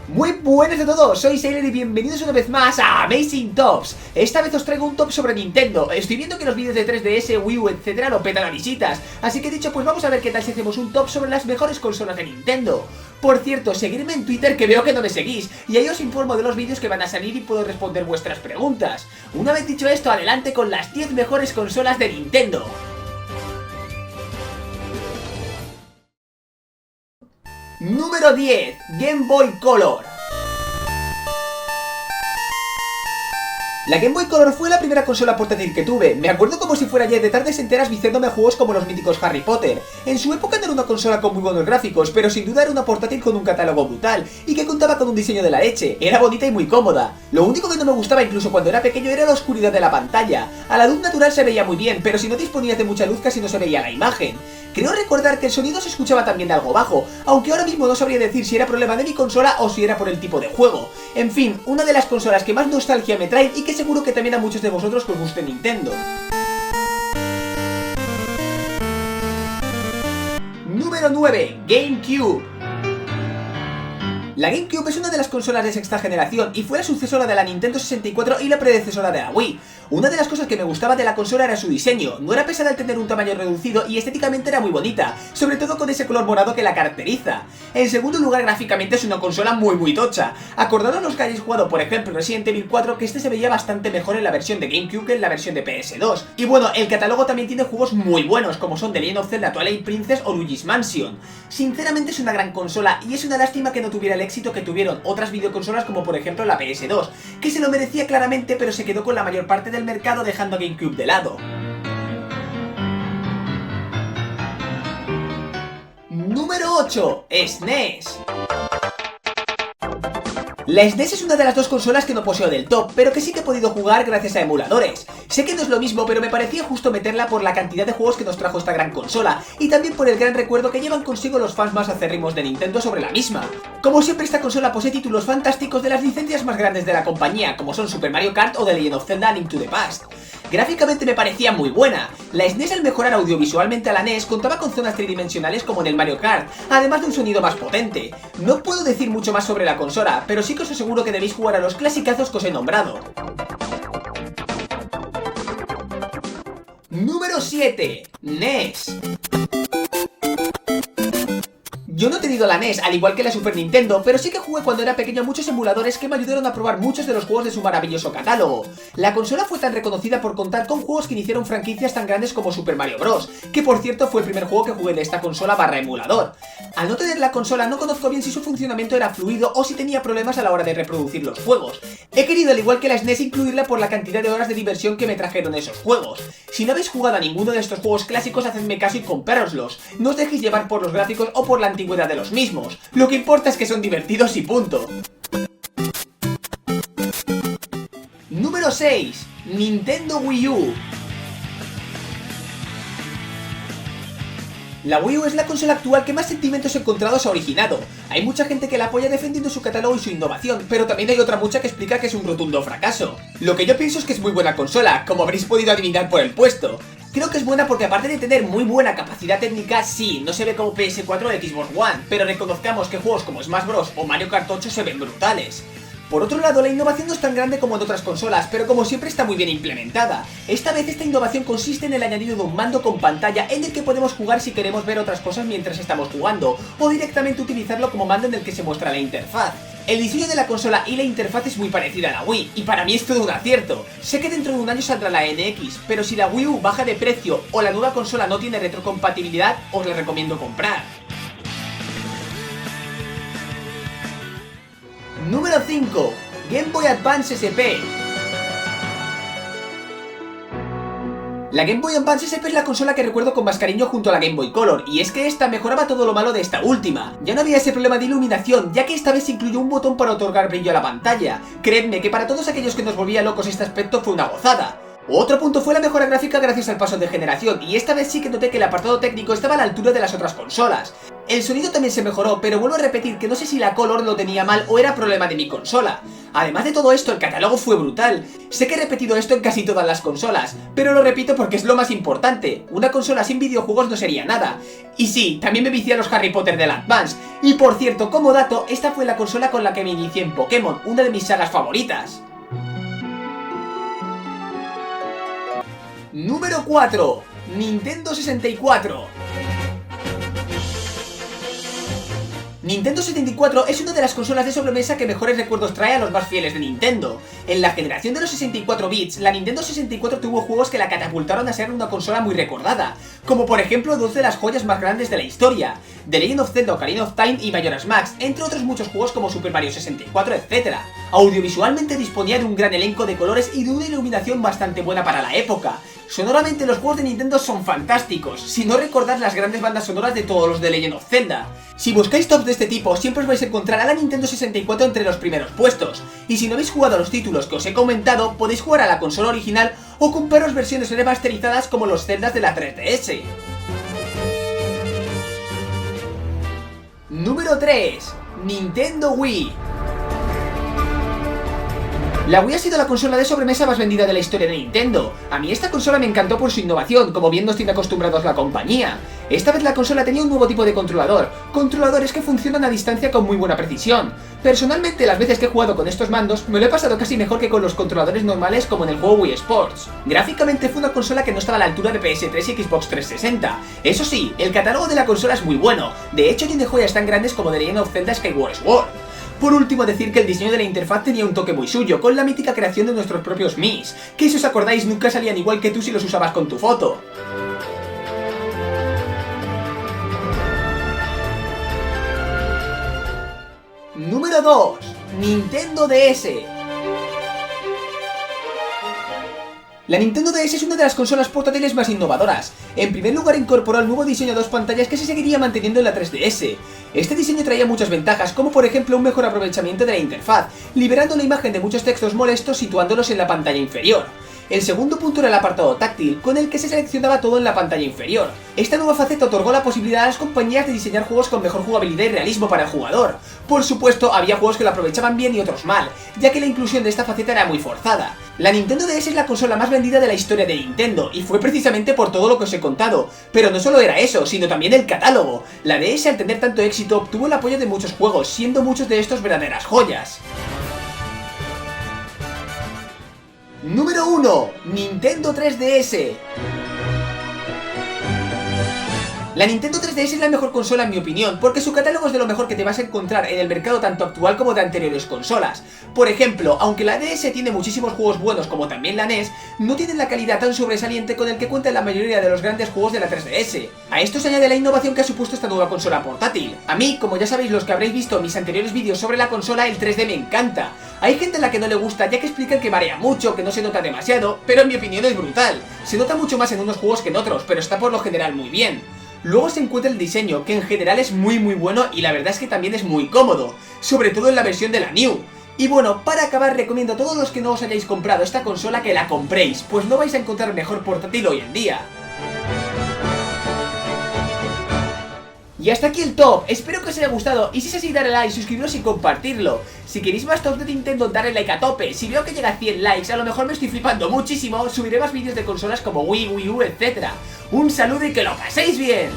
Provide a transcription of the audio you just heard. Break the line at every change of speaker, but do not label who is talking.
Muy buenas a todos, soy Sailor y bienvenidos una vez más a Amazing Tops. Esta vez os traigo un top sobre Nintendo. Estoy viendo que los vídeos de 3DS, Wii U, etcétera lo petan a visitas. Así que dicho, pues vamos a ver qué tal si hacemos un top sobre las mejores consolas de Nintendo. Por cierto, seguidme en Twitter que veo que no me seguís, y ahí os informo de los vídeos que van a salir y puedo responder vuestras preguntas. Una vez dicho esto, adelante con las 10 mejores consolas de Nintendo. Número 10, Game Boy Color. La Game Boy Color fue la primera consola portátil que tuve. Me acuerdo como si fuera ayer, de tardes enteras viciándome a juegos como los míticos Harry Potter. En su época no era una consola con muy buenos gráficos, pero sin duda era una portátil con un catálogo brutal y que contaba con un diseño de la leche. Era bonita y muy cómoda. Lo único que no me gustaba incluso cuando era pequeño era la oscuridad de la pantalla. A la luz natural se veía muy bien, pero si no disponías de mucha luz casi no se veía la imagen. Creo recordar que el sonido se escuchaba también algo bajo, aunque ahora mismo no sabría decir si era problema de mi consola o si era por el tipo de juego. En fin, una de las consolas que más nostalgia me traen y que seguro que también a muchos de vosotros que os guste Nintendo. Número 9, GameCube. La GameCube es una de las consolas de sexta generación y fue la sucesora de la Nintendo 64 y la predecesora de la Wii. Una de las cosas que me gustaba de la consola era su diseño. No era pesada al tener un tamaño reducido y estéticamente era muy bonita, sobre todo con ese color morado que la caracteriza. En segundo lugar, gráficamente es una consola muy tocha. Acordaros los que hayáis jugado, por ejemplo, Resident Evil 4, que este se veía bastante mejor en la versión de GameCube que en la versión de PS2. Y bueno, el catálogo también tiene juegos muy buenos, como son The Legend of Zelda Twilight Princess o Luigi's Mansion. Sinceramente es una gran consola y es una lástima que no tuviera el éxito que tuvieron otras videoconsolas como por ejemplo la PS2, que se lo merecía claramente pero se quedó con la mayor parte del mercado dejando a GameCube de lado. Número 8, SNES. La SNES es una de las dos consolas que no poseo del top, pero que sí que he podido jugar gracias a emuladores. Sé que no es lo mismo, pero me parecía justo meterla por la cantidad de juegos que nos trajo esta gran consola, y también por el gran recuerdo que llevan consigo los fans más acérrimos de Nintendo sobre la misma. Como siempre, esta consola posee títulos fantásticos de las licencias más grandes de la compañía, como son Super Mario Kart o The Legend of Zelda: A Link to the Past. Gráficamente me parecía muy buena. La SNES, al mejorar audiovisualmente a la NES, contaba con zonas tridimensionales como en el Mario Kart, además de un sonido más potente. No puedo decir mucho más sobre la consola, pero sí que os aseguro que debéis jugar a los clasicazos que os he nombrado. Número 7, NES. Yo no he tenido la NES, al igual que la Super Nintendo, pero sí que jugué cuando era pequeño a muchos emuladores que me ayudaron a probar muchos de los juegos de su maravilloso catálogo. La consola fue tan reconocida por contar con juegos que iniciaron franquicias tan grandes como Super Mario Bros., que por cierto fue el primer juego que jugué de esta consola / emulador. Al no tener la consola no conozco bien si su funcionamiento era fluido o si tenía problemas a la hora de reproducir los juegos. He querido, al igual que la SNES, incluirla por la cantidad de horas de diversión que me trajeron esos juegos. Si no habéis jugado a ninguno de estos juegos clásicos, hacedme caso y comprároslos. No os dejéis llevar por los gráficos o por la antigüedad de los mismos. Lo que importa es que son divertidos y punto. Número 6, Nintendo Wii U. La Wii U es la consola actual que más sentimientos encontrados ha originado. Hay mucha gente que la apoya defendiendo su catálogo y su innovación, pero también hay otra mucha que explica que es un rotundo fracaso. Lo que yo pienso es que es muy buena consola, como habréis podido adivinar por el puesto. Creo que es buena porque aparte de tener muy buena capacidad técnica, sí, no se ve como PS4 o Xbox One, pero reconozcamos que juegos como Smash Bros. O Mario Kart 8 se ven brutales. Por otro lado, la innovación no es tan grande como en otras consolas, pero como siempre está muy bien implementada. Esta vez esta innovación consiste en el añadido de un mando con pantalla en el que podemos jugar si queremos ver otras cosas mientras estamos jugando, o directamente utilizarlo como mando en el que se muestra la interfaz. El diseño de la consola y la interfaz es muy parecida a la Wii, y para mí es todo un acierto. Sé que dentro de un año saldrá la NX, pero si la Wii U baja de precio o la nueva consola no tiene retrocompatibilidad, os la recomiendo comprar. Número 5, Game Boy Advance SP. La Game Boy Advance SP es la consola que recuerdo con más cariño junto a la Game Boy Color, y es que esta mejoraba todo lo malo de esta última. Ya no había ese problema de iluminación, ya que esta vez se incluyó un botón para otorgar brillo a la pantalla. Creedme que para todos aquellos que nos volvía locos este aspecto fue una gozada. Otro punto fue la mejora gráfica gracias al paso de generación, y esta vez sí que noté que el apartado técnico estaba a la altura de las otras consolas. El sonido también se mejoró, pero vuelvo a repetir que no sé si la Color lo tenía mal o era problema de mi consola. Además de todo esto, el catálogo fue brutal. Sé que he repetido esto en casi todas las consolas, pero lo repito porque es lo más importante. Una consola sin videojuegos no sería nada. Y sí, también me vicié a los Harry Potter del Advance. Y por cierto, como dato, esta fue la consola con la que me inicié en Pokémon, una de mis sagas favoritas. Número 4. Nintendo 64. Nintendo 64 es una de las consolas de sobremesa que mejores recuerdos trae a los más fieles de Nintendo. En la generación de los 64 bits, la Nintendo 64 tuvo juegos que la catapultaron a ser una consola muy recordada, como por ejemplo dos de las joyas más grandes de la historia, The Legend of Zelda Ocarina of Time y Majora's Mask, entre otros muchos juegos como Super Mario 64, etc. Audiovisualmente disponía de un gran elenco de colores y de una iluminación bastante buena para la época. Sonoramente los juegos de Nintendo son fantásticos, si no recordad las grandes bandas sonoras de todos los de Legend of Zelda. Si buscáis tops de este tipo, siempre os vais a encontrar a la Nintendo 64 entre los primeros puestos, y si no habéis jugado a los títulos que os he comentado, podéis jugar a la consola original o compraros versiones remasterizadas como los Zeldas de la 3DS. Número 3. Nintendo Wii. La Wii ha sido la consola de sobremesa más vendida de la historia de Nintendo. A mí esta consola me encantó por su innovación, como bien nos tiene acostumbrados la compañía. Esta vez la consola tenía un nuevo tipo de controlador, controladores que funcionan a distancia con muy buena precisión. Personalmente, las veces que he jugado con estos mandos, me lo he pasado casi mejor que con los controladores normales como en el juego Wii Sports. Gráficamente fue una consola que no estaba a la altura de PS3 y Xbox 360. Eso sí, el catálogo de la consola es muy bueno, de hecho tiene joyas tan grandes como The Legend of Zelda Skyward Sword. Por último, decir que el diseño de la interfaz tenía un toque muy suyo, con la mítica creación de nuestros propios Mis, que si os acordáis nunca salían igual que tú si los usabas con tu foto. Número 2. Nintendo DS. La Nintendo DS es una de las consolas portátiles más innovadoras. En primer lugar incorporó el nuevo diseño de dos pantallas que se seguiría manteniendo en la 3DS. Este diseño traía muchas ventajas, como por ejemplo un mejor aprovechamiento de la interfaz, liberando la imagen de muchos textos molestos situándolos en la pantalla inferior. El segundo punto era el apartado táctil, con el que se seleccionaba todo en la pantalla inferior. Esta nueva faceta otorgó la posibilidad a las compañías de diseñar juegos con mejor jugabilidad y realismo para el jugador. Por supuesto, había juegos que lo aprovechaban bien y otros mal, ya que la inclusión de esta faceta era muy forzada. La Nintendo DS es la consola más vendida de la historia de Nintendo, y fue precisamente por todo lo que os he contado. Pero no solo era eso, sino también el catálogo. La DS, al tener tanto éxito, obtuvo el apoyo de muchos juegos, siendo muchos de estos verdaderas joyas. Número 1. Nintendo 3DS. La Nintendo 3DS es la mejor consola en mi opinión, porque su catálogo es de lo mejor que te vas a encontrar en el mercado tanto actual como de anteriores consolas. Por ejemplo, aunque la DS tiene muchísimos juegos buenos como también la NES, no tienen la calidad tan sobresaliente con el que cuentan la mayoría de los grandes juegos de la 3DS. A esto se añade la innovación que ha supuesto esta nueva consola portátil. A mí, como ya sabéis los que habréis visto en mis anteriores vídeos sobre la consola, el 3D me encanta. Hay gente a la que no le gusta ya que explican que marea mucho, que no se nota demasiado, pero en mi opinión es brutal. Se nota mucho más en unos juegos que en otros, pero está por lo general muy bien. Luego se encuentra el diseño, que en general es muy bueno y la verdad es que también es muy cómodo, sobre todo en la versión de la New. Y bueno, para acabar recomiendo a todos los que no os hayáis comprado esta consola que la compréis, pues no vais a encontrar mejor portátil hoy en día. Y hasta aquí el top, espero que os haya gustado y si es así darle like, suscribiros y compartirlo. Si queréis más top de Nintendo darle like a tope, si veo que llega a 100 likes a lo mejor me estoy flipando muchísimo, subiré más vídeos de consolas como Wii, Wii U, etc. Un saludo y que lo paséis bien.